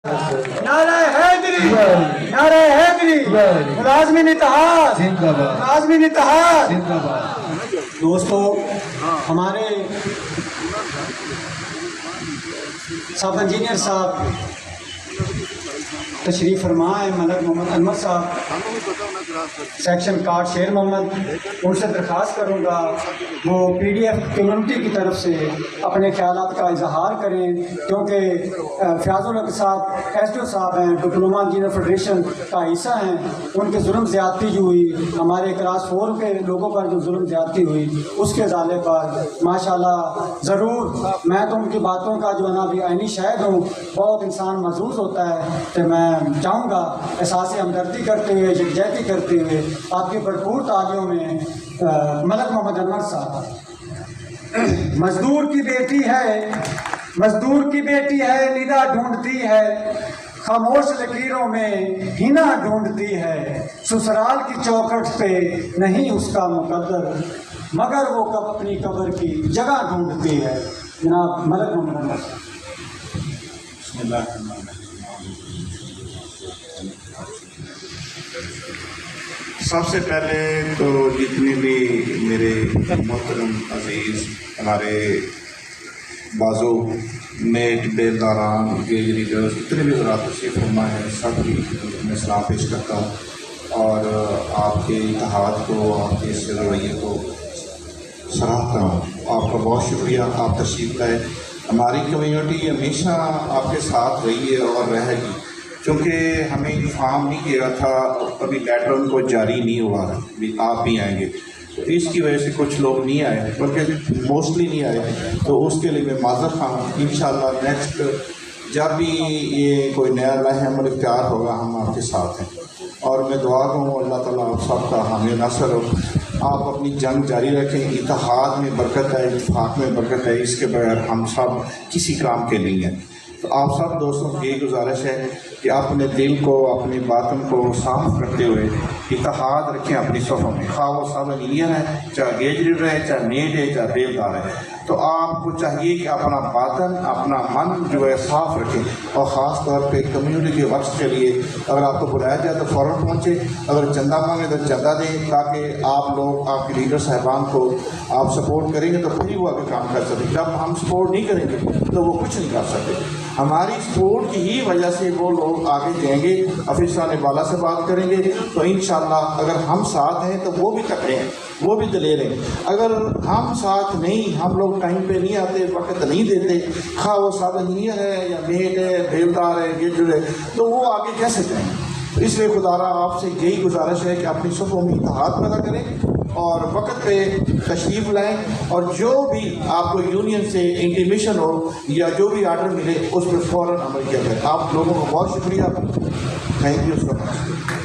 نعرہ حیدری، نعرہ حیدری، ملازمین اتحاد، ملازمین اتحاد۔ دوستو، ہمارے سب انجینئر صاحب تشریف فرما ہے، ملک محمد انور صاحب سیکشن کارڈ شیر محمد، ان سے درخواست کروں گا وہ پی ڈی ایف کمیونٹی کی طرف سے اپنے خیالات کا اظہار کریں، کیونکہ فیاض الحق صاحب ایس ڈی او صاحب ہیں، ڈپلومہ انجینئر فیڈریشن کا حصہ ہیں، ان کے ظلم زیادتی جو ہوئی، ہمارے کلاس 4 کے لوگوں پر جو ظلم زیادتی ہوئی، اس کے ازالے پر ماشاءاللہ ضرور میں تو ان کی باتوں کا جو ہے نا بھی عینی شاہد ہوں، بہت انسان محظوظ ہوتا ہے کہ میں چاہوں گا احساس ہمدردی کرتے ہوئے، یکجہتی کرتے ہوئے آپ کی بھرپور تعلیوں میں ملک محمد انور صاحب۔ مزدور کی بیٹی ہے، مزدور کی بیٹی ہے، ندا ڈھونڈتی ہے، خاموش لکیروں میں ہنا ڈھونڈتی ہے، سسرال کی چوکھٹ پہ نہیں اس کا مقدر، مگر وہ اپنی قبر کی جگہ ڈھونڈتی ہے۔ جناب ملک محمد انور صاحب۔ بسم اللہ الرحمن الرحیم۔ سب سے پہلے تو جتنے بھی میرے محترم عزیز ہمارے بازو میٹ بیلداران گیج لیڈرز جتنے بھی حضرات تشریف فرما ہیں، سب کی میں سلام پیش کرتا ہوں اور آپ کے اتحاد کو، آپ کے اس رویے کو سراہتا ہوں۔ آپ کا بہت شکریہ، آپ تشریف لائے۔ ہماری کمیونٹی ہمیشہ آپ کے ساتھ رہی ہے اور رہے گی، چونکہ ہمیں انفارم نہیں کیا تھا، ابھی لیٹر ان کو جاری نہیں ہوا بھی آپ بھی آئیں گے، تو اس کی وجہ سے کچھ لوگ نہیں آئے، بلکہ موسٹلی نہیں آئے، تو اس کے لیے میں معذرت خواہ ہوں۔ انشاءاللہ نیکسٹ جب بھی یہ کوئی نیا لائحہ عمل اختیار ہوگا ہم آپ کے ساتھ ہیں، اور میں دعا کروں اللہ تعالیٰ آپ سب کا حامی ناصر ہو۔ آپ اپنی جنگ جاری رکھیں، اتحاد میں برکت ہے، اتفاق میں برکت ہے، اس کے بغیر ہم سب کسی کام کے نہیں ہیں۔ تو آپ سب دوستوں کی یہ گزارش ہے کہ اپنے دل کو، اپنی باطن کو صاف کرتے ہوئے اتحاد رکھیں اپنی صفوں میں، خواہ وہ سب انجینئر ہیں، چاہے گیج لیڈر ہے، چاہے نیٹ ہے، چاہے بیلدار ہے، تو آپ کو چاہیے کہ اپنا باطن، اپنا من جو ہے صاف رکھیں، اور خاص طور پہ کمیونٹی کے وقت کے لیے اگر آپ کو بلایا جائے تو فوراً پہنچے، اگر چندہ مانگے تو چندہ دیں، تاکہ آپ لوگ، آپ کے لیڈر صاحبان کو آپ سپورٹ کریں گے تو پھر ہی وہ آگے کام کر سکتے۔ جب ہم سپورٹ نہیں کریں گے تو وہ کچھ نہیں کر سکتے۔ ہماری سپورٹ کی ہی وجہ سے وہ لوگ آگے جائیں گے، افسران بالا سے بات کریں گے، تو انشاءاللہ اگر ہم ساتھ ہیں تو وہ بھی تکڑے ہیں، وہ بھی دلیر ہیں۔ اگر ہم ساتھ نہیں، ہم لوگ ٹائم پہ نہیں آتے، وقت نہیں دیتے، خواہ وہ سب انجینئر ہے یا میٹ ہے، بیلدار ہے، گیجر ہے، تو وہ آگے کیسے جائیں؟ اس لیے خدا را آپ سے یہی گزارش ہے کہ اپنی صفوں میں اتحاد پیدا کریں اور وقت پہ تشریف لائیں، اور جو بھی آپ کو یونین سے انٹیمیشن ہو یا جو بھی آرڈر ملے اس پر فوراً عمل کیا جائے۔ آپ لوگوں کو بہت شکریہ، تھینک یو سو مچ۔